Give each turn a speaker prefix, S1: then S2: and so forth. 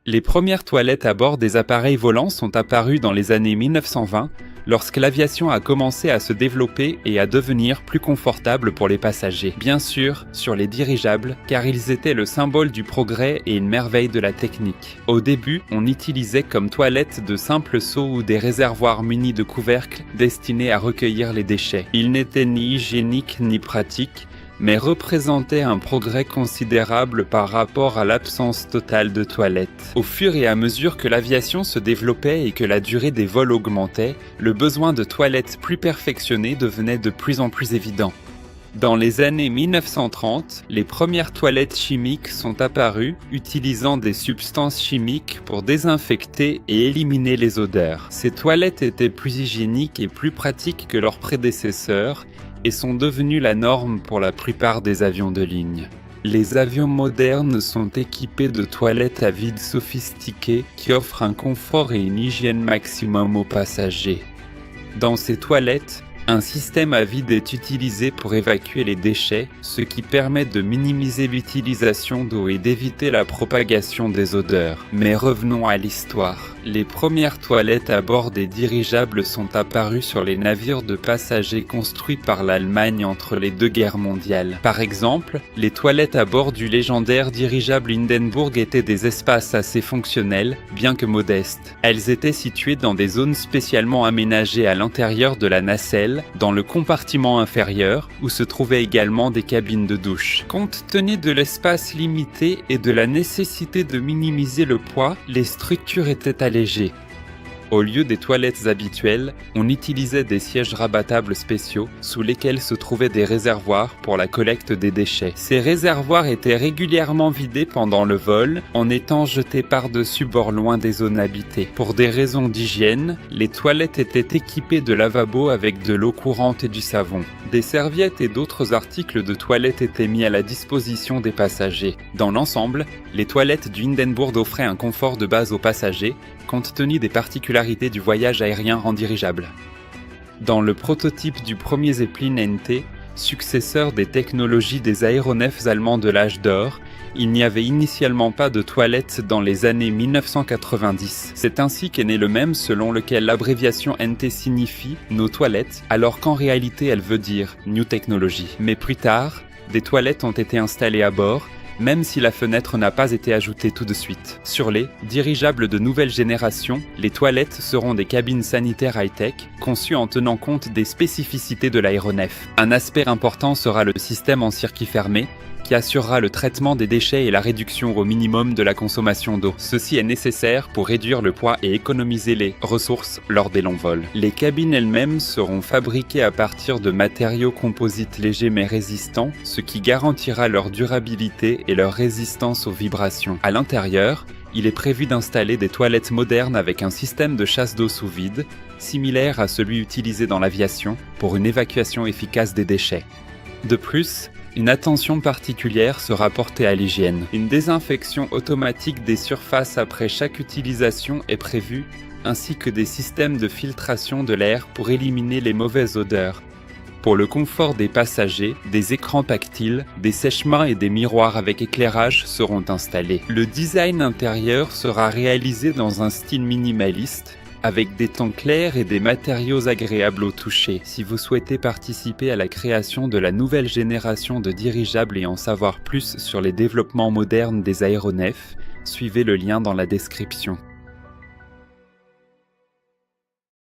S1: Les premières toilettes à bord des appareils volants sont apparues dans les années 1920, lorsque l'aviation a commencé à se développer et à devenir plus confortable pour les passagers. Bien sûr, sur les dirigeables, car ils étaient le symbole du progrès et une merveille de la technique. Au début, on utilisait comme toilettes de simples seaux ou des réservoirs munis de couvercles destinés à recueillir les déchets. Ils n'étaient ni hygiéniques ni pratiques, mais représentait un progrès considérable par rapport à l'absence totale de toilettes. Au fur et à mesure que l'aviation se développait et que la durée des vols augmentait, le besoin de toilettes plus perfectionnées devenait de plus en plus évident. Dans les années 1930, les premières toilettes chimiques sont apparues, utilisant des substances chimiques pour désinfecter et éliminer les odeurs. Ces toilettes étaient plus hygiéniques et plus pratiques que leurs prédécesseurs, et sont devenues la norme pour la plupart des avions de ligne. Les avions modernes sont équipés de toilettes à vide sophistiquées qui offrent un confort et une hygiène maximum aux passagers. Dans ces toilettes, un système à vide est utilisé pour évacuer les déchets, ce qui permet de minimiser l'utilisation d'eau et d'éviter la propagation des odeurs. Mais revenons à l'histoire. Les premières toilettes à bord des dirigeables sont apparues sur les navires de passagers construits par l'Allemagne entre les deux guerres mondiales. Par exemple, les toilettes à bord du légendaire dirigeable Hindenburg étaient des espaces assez fonctionnels, bien que modestes. Elles étaient situées dans des zones spécialement aménagées à l'intérieur de la nacelle, dans le compartiment inférieur, où se trouvaient également des cabines de douche. Compte tenu de l'espace limité et de la nécessité de minimiser le poids, les structures étaient allégées. Au lieu des toilettes habituelles, on utilisait des sièges rabattables spéciaux sous lesquels se trouvaient des réservoirs pour la collecte des déchets. Ces réservoirs étaient régulièrement vidés pendant le vol en étant jetés par-dessus bord loin des zones habitées. Pour des raisons d'hygiène, les toilettes étaient équipées de lavabos avec de l'eau courante et du savon. Des serviettes et d'autres articles de toilette étaient mis à la disposition des passagers. Dans l'ensemble, les toilettes du Hindenburg offraient un confort de base aux passagers, compte tenu des particularités du voyage aérien en dirigeable. Dans le prototype du premier Zeppelin NT, successeur des technologies des aéronefs allemands de l'âge d'or, il n'y avait initialement pas de toilettes dans les années 1990. C'est ainsi qu'est né le mème selon lequel l'abréviation NT signifie « nos toilettes », alors qu'en réalité elle veut dire « New Technology ». Mais plus tard, des toilettes ont été installées à bord, même si la fenêtre n'a pas été ajoutée tout de suite. Sur les dirigeables de nouvelle génération, les toilettes seront des cabines sanitaires high-tech, conçues en tenant compte des spécificités de l'aéronef. Un aspect important sera le système en circuit fermé, qui assurera le traitement des déchets et la réduction au minimum de la consommation d'eau. Ceci est nécessaire pour réduire le poids et économiser les ressources lors des longs vols. Les cabines elles-mêmes seront fabriquées à partir de matériaux composites légers mais résistants, ce qui garantira leur durabilité et leur résistance aux vibrations. À l'intérieur, il est prévu d'installer des toilettes modernes avec un système de chasse d'eau sous vide, similaire à celui utilisé dans l'aviation, pour une évacuation efficace des déchets. De plus, une attention particulière sera portée à l'hygiène. Une désinfection automatique des surfaces après chaque utilisation est prévue, ainsi que des systèmes de filtration de l'air pour éliminer les mauvaises odeurs. Pour le confort des passagers, des écrans tactiles, des sèche-mains et des miroirs avec éclairage seront installés. Le design intérieur sera réalisé dans un style minimaliste, avec des tons clairs et des matériaux agréables au toucher. Si vous souhaitez participer à la création de la nouvelle génération de dirigeables et en savoir plus sur les développements modernes des aéronefs, suivez le lien dans la description.